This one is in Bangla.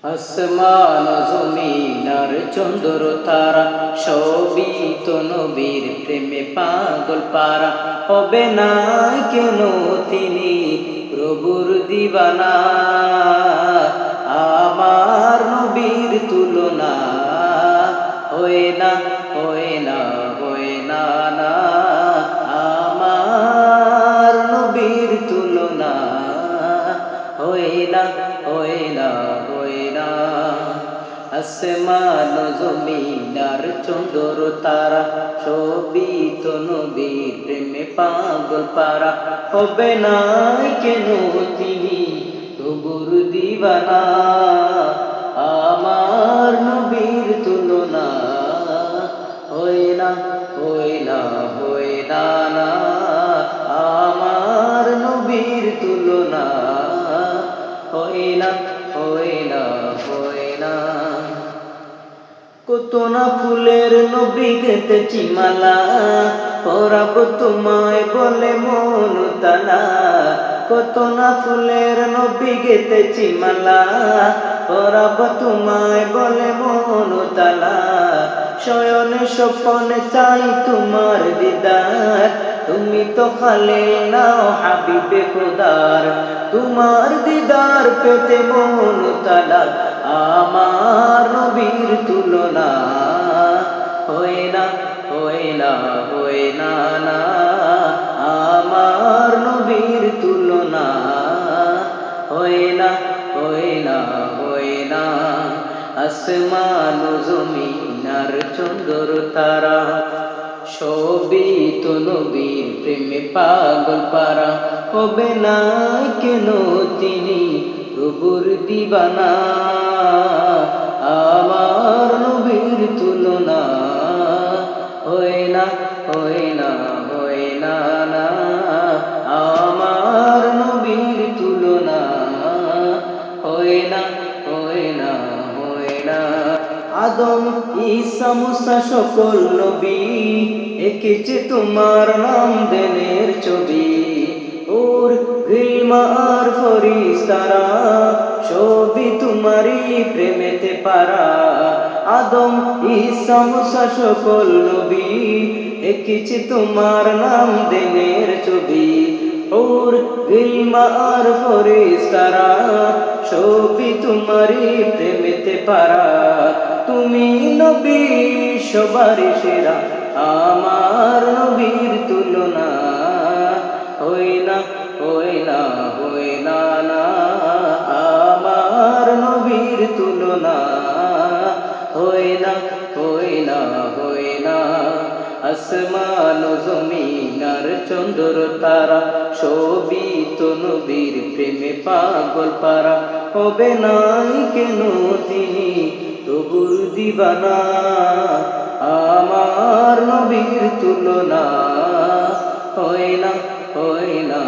আসমান জমিন আর চন্দ্র তারা সবই তো নবীর প্রেমে পাগল পারা হবে না কেন তিনি প্রভুর দিবানা আমার নবীর তুলনা হয় না হয় না হয় না না আমার নবীর তুলনা হয় না হয় না হয় না আসমান জমিন আর চন্দ্র তারা সবই তো নবীর প্রেমে পাগল পারা হবে না কেন তিনি প্রভুর দিবানা আমার নবীর তুলনা হয় না হয় না হয় না না আমার নবীর তুলনা হয় না হয় না হয় না কত না ফুলের নবী গেতেছি মালা পরাব তোমায় বলে মন তালা কত না ফুলের নবী গেতেছি মালা পরাব তোমায় বলে মন তালা শয়নে স্বপনে চাই তোমার দিদার তুমি তো খালিল নাও হাবিবে খোদার তোমার দিদার পেতে মন তালা আমার নবীর তুলনা হয় না হয় না হয় না না আমার নবীর তুলনা হয় না হয় না হয় না আসমান জমিন আর চন্দ্র তারা সবই তো নবীর প্রেমে পাগল পারা হবে না কেন তিনি প্রভুর দিবানা আমার নবীর তুলনা হয় না হয় না হয় না না আমার নবীর তুলনা হয় না হয় না হয় না আদম ঈসা মুসা সকল নবী এঁকেছে তোমার নাম দেনের ছবি ওর গিলমা আর ফরিস্তারা সবই তোমারই প্রেমেতে পারা আদম ঈসা মুসা সকল নবী এঁকেছে তোমার নাম দেনের ছবি ওর গিলমা আর ফরিস্তারা সবই তোমারই প্রেমেতে পারা তুমি নবী সবার সেরা আমার নবীর তুলনা হয় না হয় না হয় না না আমার নবীর তুলনা হয় না হয় না হয় না আসমান জমিন আর চন্দ্র তারা সবই তো নবীর প্রেমে পাগল পারা হবে নাই কেন তিনি প্রভুর দিবানা আমার নবীর তুলনা হয় না হয় না